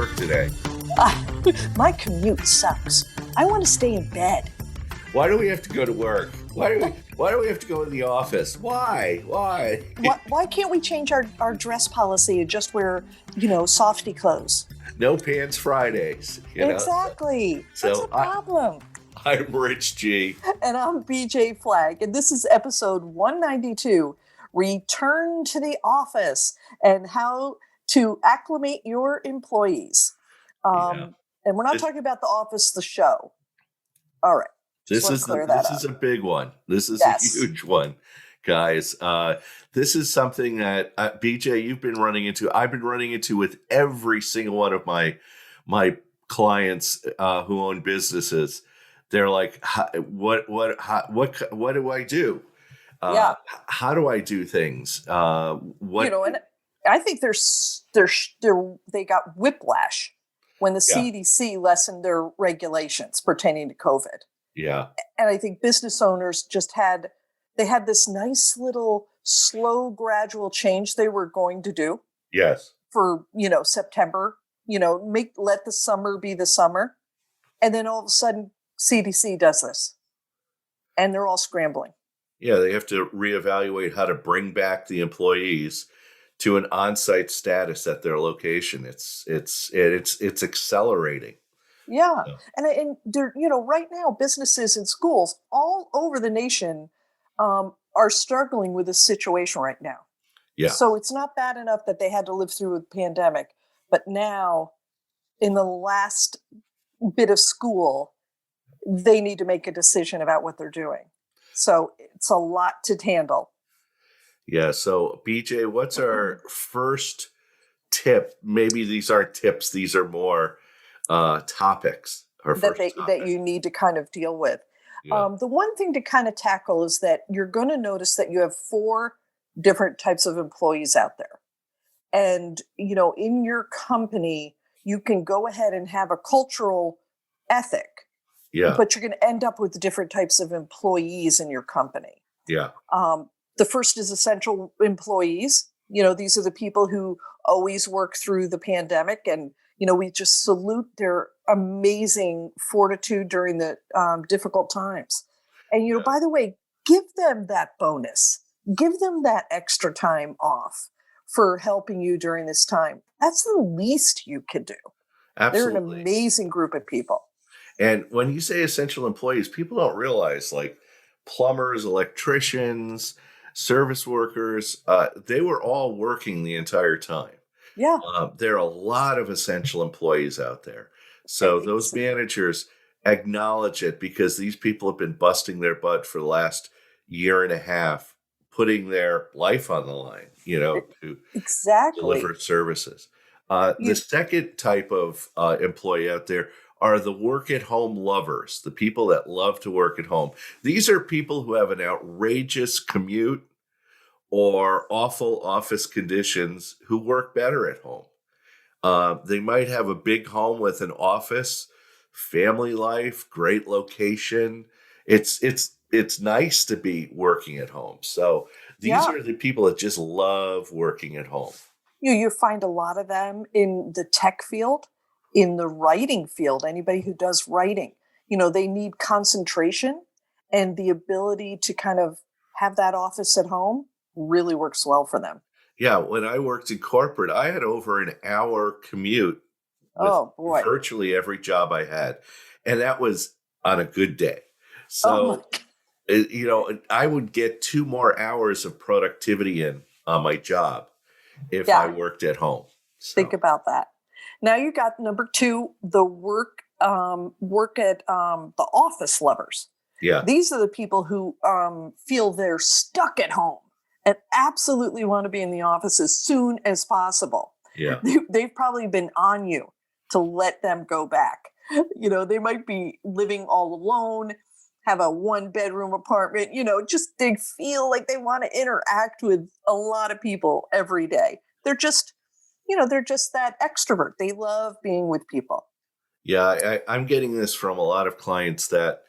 work today? My commute sucks. I want to stay in bed. Why do we have to go to work? Why do we have to go in the office? Why? Why can't we change our dress policy and just wear, softy clothes? No pants Fridays. Exactly. What's the problem? I'm Rich G. And I'm BJ Flagg. And this is episode 192, Return to the Office and How to Acclimate Your Employees. And we're not talking about The Office, the show. All right. This is a big one. This is a huge one, guys. This is something that BJ, you've been running into. I've been running into with every single one of my clients who own businesses. They're like, what do I do? How do I do things? And I think they got whiplash when the CDC lessened their regulations pertaining to COVID. Yeah. And I think business owners had this nice little slow, gradual change they were going to do. Yes. For, September, let the summer be the summer. And then all of a sudden CDC does this and they're all scrambling. Yeah. They have to reevaluate how to bring back the employees to an on-site status at their location. It's accelerating. Yeah. And there, right now, businesses and schools all over the nation are struggling with this situation right now. Yeah. So it's not bad enough that they had to live through a pandemic, but now in the last bit of school, they need to make a decision about what they're doing. So it's a lot to handle. Yeah. So BJ, what's our first tip? Maybe these aren't tips. These are more topics that you need to kind of deal with. Yeah. The one thing to kind of tackle is that you're going to notice that you have 4 different types of employees out there. And, in your company, you can go ahead and have a cultural ethic, but you're going to end up with different types of employees in your company. Yeah. The first is essential employees. These are the people who always work through the pandemic, and we just salute their amazing fortitude during the difficult times. And, by the way, give them that bonus. Give them that extra time off for helping you during this time. That's the least you can do. Absolutely. They're an amazing group of people. And when you say essential employees, people don't realize, like plumbers, electricians, service workers, they were all working the entire time. Yeah. There are a lot of essential employees out there. So those managers acknowledge it, because these people have been busting their butt for the last year and a half, putting their life on the line, to deliver services. The second type of employee out there are the work-at-home lovers, the people that love to work at home. These are people who have an outrageous commute or awful office conditions who work better at home. They might have a big home with an office, family life, great location. It's nice to be working at home. So these are the people that just love working at home. You find a lot of them in the tech field, in the writing field, anybody who does writing. They need concentration, and the ability to kind of have that office at home really works well for them. Yeah, when I worked in corporate, I had over an hour commute with virtually every job I had. And that was on a good day. So, I would get 2 more hours of productivity in on my job if I worked at home. So. Think about that. Now you got number 2, the work at the office lovers. Yeah. These are the people who feel they're stuck at home and absolutely want to be in the office as soon as possible. Yeah. They've probably been on you to let them go back. They might be living all alone, have a 1-bedroom apartment, just they feel like they want to interact with a lot of people every day. They're just that extrovert. They love being with people. Yeah, I'm getting this from a lot of clients that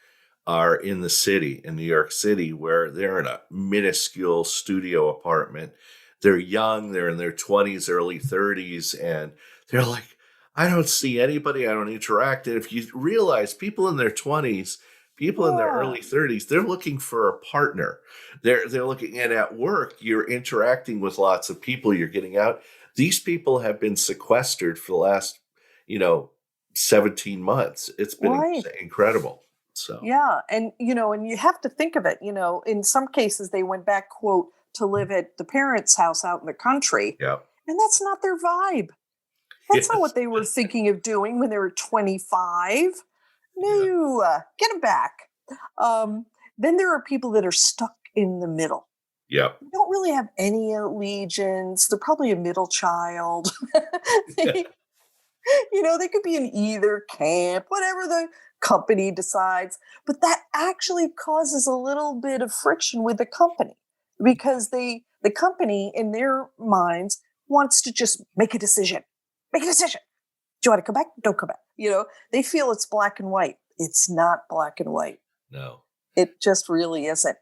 are in the city, in New York City, where they're in a minuscule studio apartment. They're young, they're in their 20s, early 30s, and they're like, I don't see anybody. I don't interact. And if you realize people in their 20s, people in their Yeah. early 30s, they're looking for a partner. They're looking at work, you're interacting with lots of people, you're getting out. These people have been sequestered for the last, you know, 17 months. It's been Right. incredible. So, Yeah. And, and you have to think of it, in some cases they went back, quote, to live at the parents' house out in the country. yeah. And that's not their vibe. That's not Yes. what they were thinking of doing when they were 25. Yeah. No, get them back. Um, then there are people that are stuck in the middle. Yeah. They don't really have any allegiance. They're probably a middle child. they, they could be in either camp, whatever the company decides. But that actually causes a little bit of friction with the company because the company, in their minds, wants to just make a decision. Make a decision. Do you want to come back? Don't come back. They feel it's black and white. It's not black and white. No. It just really isn't.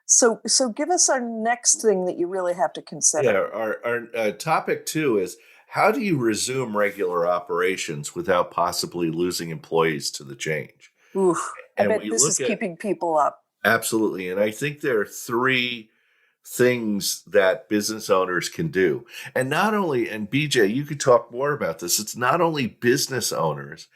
So give us our next thing that you really have to Yeah, consider. our topic two is how do you resume regular operations without possibly losing employees to the change? Oof, I And bet we this is look at keeping people up. absolutely, and I think there are three things that business owners can do. And not only, and BJ, you could talk more about this, it's not only business owners,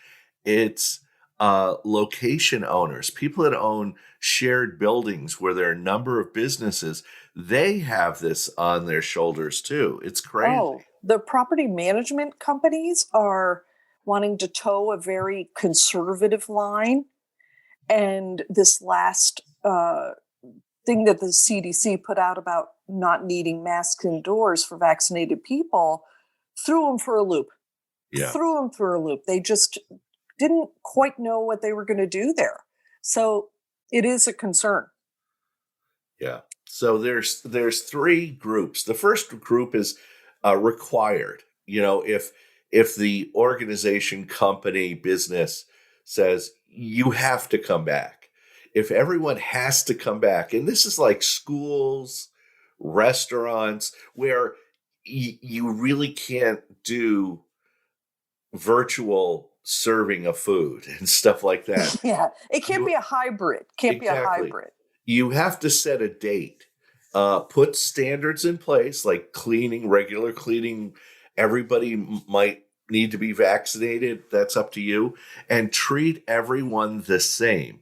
it's location owners, people that own shared buildings where there are a number of businesses. They have this on their shoulders too. It's Oh, crazy. the property management companies are wanting to toe a very conservative line. And this last thing that the CDC put out about not needing masks indoors for vaccinated people threw them for a loop. Yeah. Threw them for a loop. They just didn't quite know what they were going to do there. So it is a concern. Yeah. So there's three groups. The first group is required. If the organization, company, business says you have to come back, if everyone has to come back, and this is like schools, restaurants, where you really can't do virtual serving of food and stuff like that. Yeah, it can't be You a hybrid. Can't be a exactly. hybrid. You have to set a date. Put standards in place like cleaning, regular cleaning. Everybody might need to be vaccinated. That's up to you. And treat everyone the same.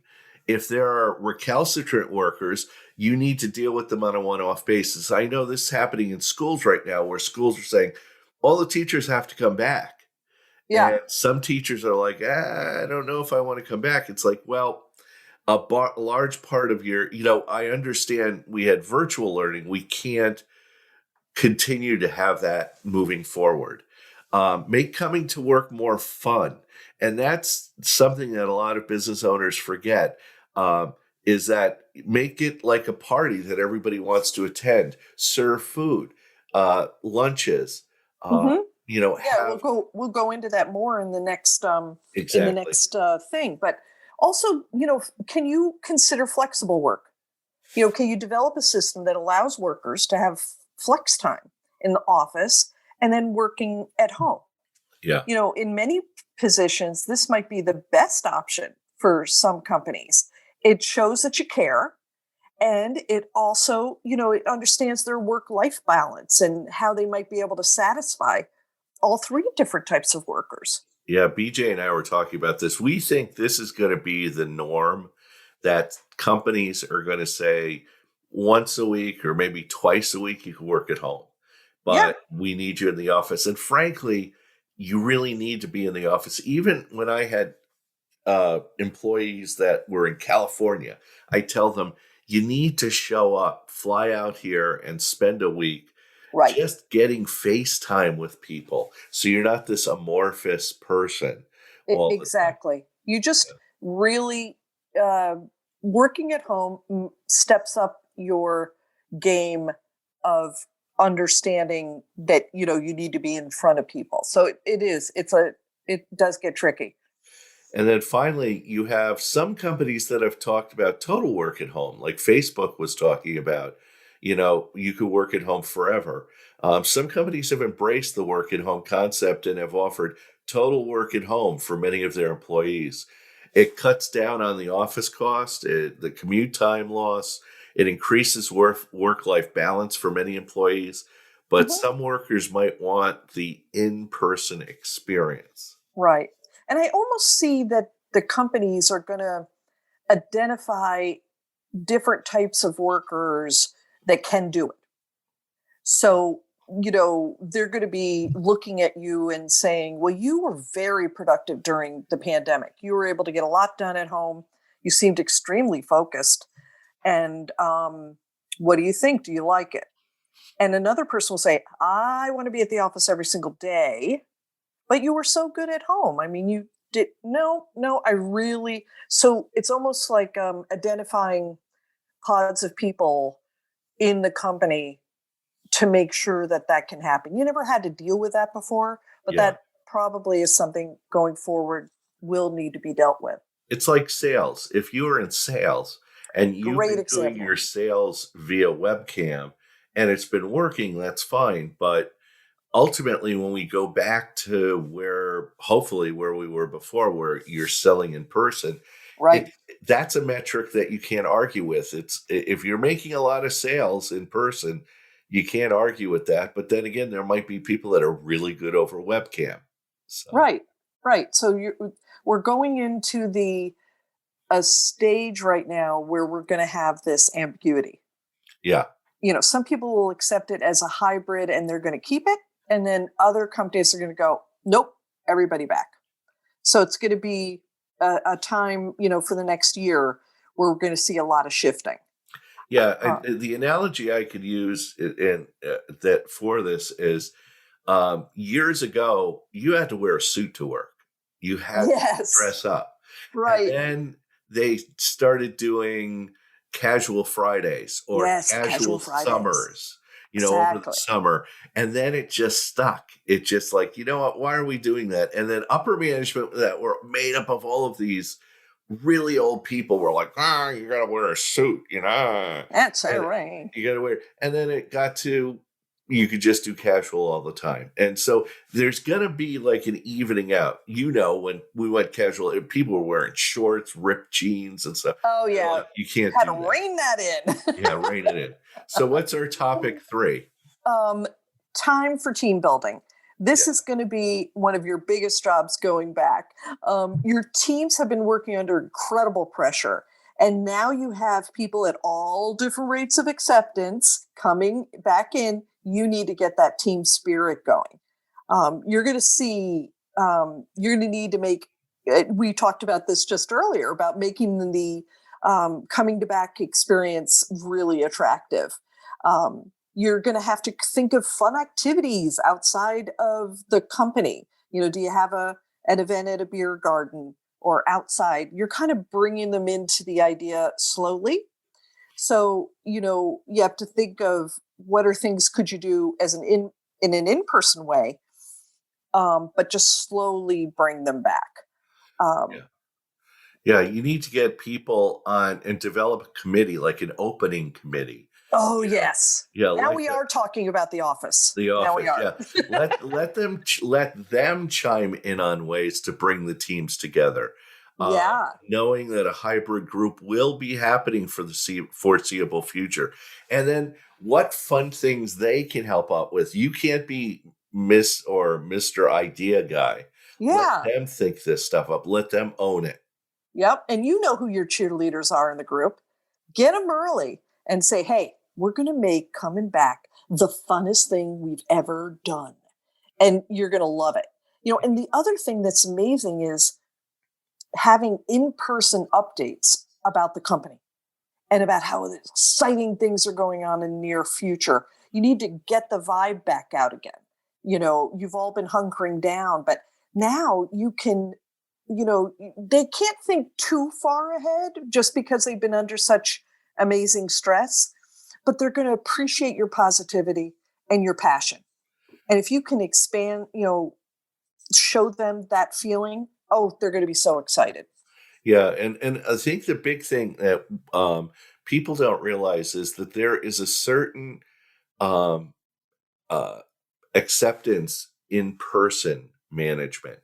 If there are recalcitrant workers, you need to deal with them on a one off basis. I know this is happening in schools right now where schools are saying all the teachers have to come back. Yeah, And some teachers are like, I don't know if I want to come back. It's like, well, large part of I understand we had virtual learning. We can't continue to have that moving forward. Make coming to work more fun. And that's something that a lot of business owners forget, is that make it like a party that everybody wants to attend, serve food, lunches, uh, hmm yeah. We'll have go into that more in the next exactly. thing. But also, can you consider flexible work? Can you develop a system that allows workers to have flex time in the office and then working at home? Yeah. In many positions, this might be the best option for some companies. It shows that you care. And it also, it understands their work life balance and how they might be able to satisfy all three different types of workers. Yeah, BJ and I were talking about this. We think this is going to be the norm, that companies are going to say once a week or maybe twice a week you can work at home, Yeah, but we need you in the office. And frankly, you really need to be in the office. Even when I had employees that were in California, I tell them, you need to show up, fly out here and spend a week right. just getting FaceTime with people. So you're not this amorphous person all the time. Exactly. You just really uh, working at home steps up your game of understanding that you need to be in front of people. So it does get tricky. And then finally, you have some companies that have talked about total work at home, like Facebook was talking about, you could work at home forever. Some companies have embraced the work at home concept and have offered total work at home for many of their employees. It cuts down on the office cost, the commute time loss. It increases work life balance for many employees, but Mhm. some workers might want the in person experience. Right. And I almost see that the companies are going to identify different types of workers that can do it. So, they're going to be looking at you and saying, well, you were very productive during the pandemic. You were able to get a lot done at home. You seemed extremely focused. And what do you think? Do you like it? And another person will say, I want to be at the office every single day, but you were so good at home. I mean, you did, no, I really, so it's almost like identifying pods of people in the company to make sure that that can happen. You never had to deal with that before, but Yeah. that probably is something going forward will need to be dealt with. It's like sales. If you are in sales and you've Great been doing example. your sales via webcam and it's been working, that's fine. But ultimately, when we go back to hopefully where we were before, where you're selling in person, Right. it that's a metric that you can't argue with. It's if you're making a lot of sales in person, you can't argue with that. But then again, there might be people that are really good over webcam. So Right. Right. So we're going into the a stage right now where we're going to have this ambiguity. yeah, Some people will accept it as a hybrid and they're going to keep it. And then other companies are going to go, nope, everybody back. So it's going to be a time, for the next year where we're going to see a lot of shifting. yeah. Uh, The analogy I could use in that for this is years ago, you had to wear a suit to work. You had to yes. dress up. And Right. then they started doing casual Fridays or Yes. Casual casual Fridays. summers, over the Exactly. summer. And then it just stuck. It just like, you know what? Why are we doing that? And then upper management that were made up of all of these really old people were like, you got to wear a suit, That's all and right. you got to wear. And then it got to you could just do casual all the time. And so there's going to be like an evening out. When we went casual, people were wearing shorts, ripped jeans and stuff. Oh, They're yeah. like, you can't Had to do that. rein that in. Yeah, rein it in. So what's our topic 3? um, Time for team building. Yeah. This is going to be one of your biggest jobs going back. Your teams have been working under incredible pressure. And now you have people at all different rates of acceptance coming back in. You need to get that team spirit going. You're going to see, you're going to need to make, we talked about this just earlier about making the coming to back experience really attractive. You're going to have to think of fun activities outside of the company. Do you have an event at a beer garden or outside? You're kind of bringing them into the idea slowly. So, you have to think of what are things could you do as in an in-person way, but just slowly bring them back. Um, Yeah. Yeah. You need to get people on and develop a committee, like an opening committee. oh You know, yes. yeah, Now like we are talking about the office. the Now we office. are. Yeah. Let them chime in on ways to bring the teams together. Yeah. Knowing that a hybrid group will be happening for the foreseeable future. And then what fun things they can help out with. You can't be Miss or Mr. Idea guy. Let Yeah. them think this stuff up. Let them own it. Yep. And you know who your cheerleaders are in the group. Get them early and say, hey, we're going to make coming back the funnest thing we've ever done. And you're going to love it. And the other thing that's amazing is having in person updates about the company and about how exciting things are going on in the near future. You need to get the vibe back out again. You've all been hunkering down, but now you can, they can't think too far ahead just because they've been under such amazing stress, but they're going to appreciate your positivity and your passion. And if you can expand, show them that feeling, oh, they're going to be so excited. Yeah, and I think the big thing that people don't realize is that there is a certain um, uh, acceptance in person management.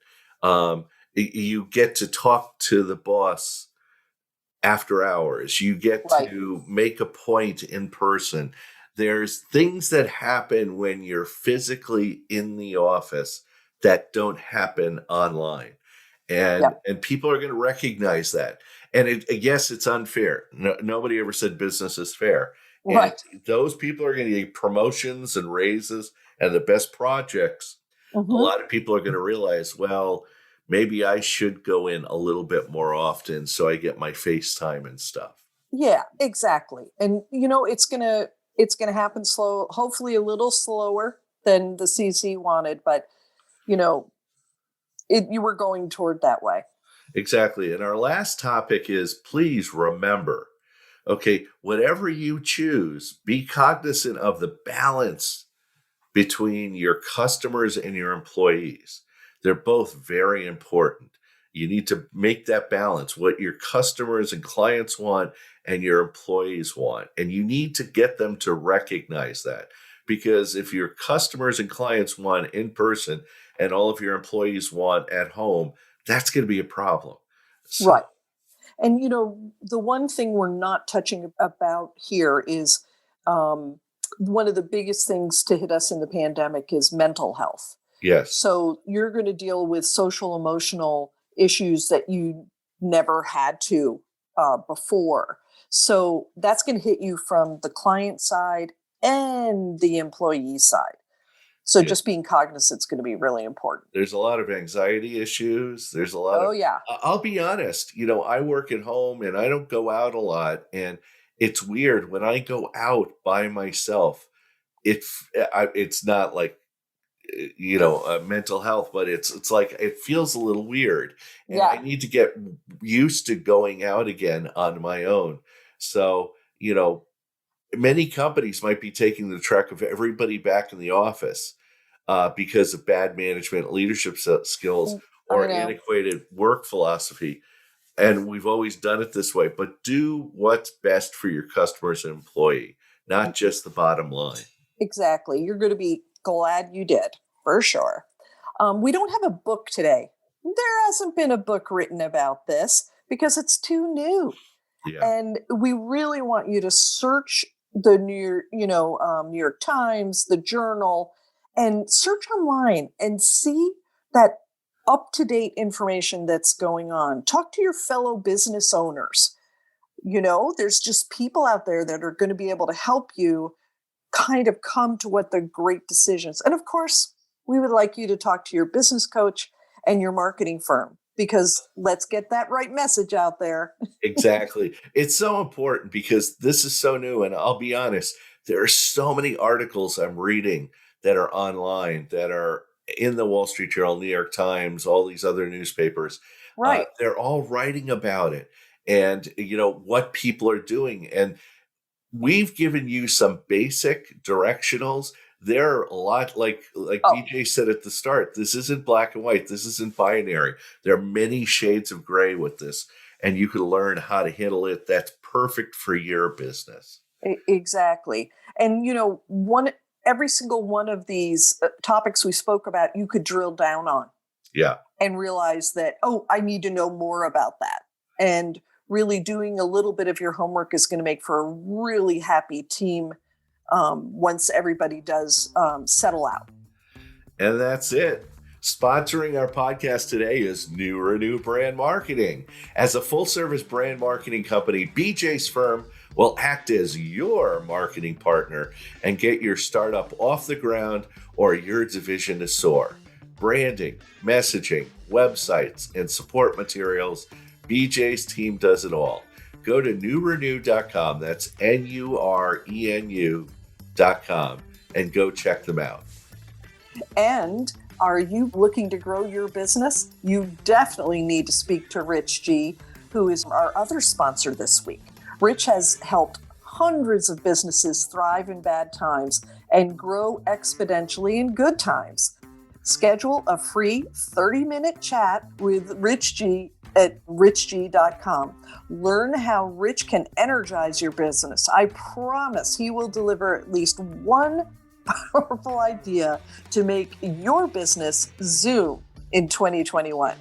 You get to talk to the boss after hours. You get Right. to make a point in person. There's things that happen when you're physically in the office that don't happen online. Yeah. And people are going to recognize that. And yes, it's unfair. Nobody ever said business is fair. And Right. those people are going to get promotions and raises and the best projects. A Hmm. lot of people are going to realize, well, maybe I should go in a little bit more often so I get my FaceTime and stuff. Yeah, exactly. And it's gonna happen slow, hopefully a little slower than the CC wanted, but you know, you were going toward that way. Exactly. And our last topic is please remember, okay, whatever you choose, be cognizant of the balance between your customers and your employees. They're both very important. You need to make that balance, what your customers and clients want and your employees want. And you need to get them to recognize that. Because if your customers and clients want in person and all of your employees want at home, that's going to be a problem. Right. So, And the one thing we're not touching about here is um, one of the biggest things to hit us in the pandemic is mental health. yes. So you're going to deal with social emotional issues that you never had to before. So that's going to hit you from the client side and the employee side. So Yeah. just being cognizant is going to be really important. There's a lot of anxiety issues. There's a lot Oh of, yeah. I'll be honest, I work at home and I don't go out a lot. And it's weird when I go out by myself, it's not like, mental health, but it's like, it feels a little weird. And I Yeah. need to get used to going out again on my own. So, many companies might be taking the track of everybody back in the office because of bad management, leadership skills, I or know. antiquated work philosophy. And we've always done it this way, but do what's best for your customers and employee, not just the bottom line. Exactly. You're going to be glad you did, for sure. We don't have a book today. There hasn't been a book written about this because it's too new. Yeah. And we really want you to search the New York Times, the Journal, and search online and see that up to date information that's going on. Talk to your fellow business owners. There's just people out there that are going to be able to help you kind of come to what the great decisions. And of course, we would like you to talk to your business coach and your marketing firm because let's get that right message out there. Exactly. It's so important because this is so new. And I'll be honest, there are so many articles I'm reading that are online, that are in the Wall Street Journal, New York Times, all these other newspapers. Right. They're all writing about it and, what people are doing. And we've given you some basic directionals. They're a lot like Oh, BJ said at the start. This isn't black and white. This isn't binary. There are many shades of gray with this, and you can learn how to handle it. That's perfect for your business. exactly. And one every single one of these topics we spoke about, you could drill down on Yeah. and realize that, oh, I need to know more about that. And really doing a little bit of your homework is going to make for a really happy team once everybody does settle out. And that's it. Sponsoring our podcast today is New Renew Brand Marketing. As a full service brand marketing company, BJ's firm will act as your marketing partner and get your startup off the ground or your division to soar. Branding, messaging, websites, and support materials, BJ's team does it all. Go to newrenew.com, that's NURENU.com, and go check them out. And are you looking to grow your business? You definitely need to speak to Rich G, who is our other sponsor this week. Rich has helped hundreds of businesses thrive in bad times and grow exponentially in good times. Schedule a free 30-minute chat with Rich G at richg.com. Learn how Rich can energize your business. I promise he will deliver at least one powerful idea to make your business zoom. in 2021.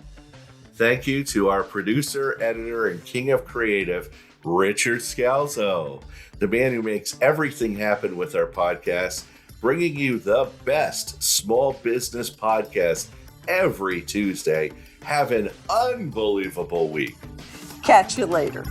Thank you to our producer, editor, and king of creative, Richard Scalzo, the man who makes everything happen with our podcast, bringing you the best small business podcast every Tuesday. Have an unbelievable week. Catch you later.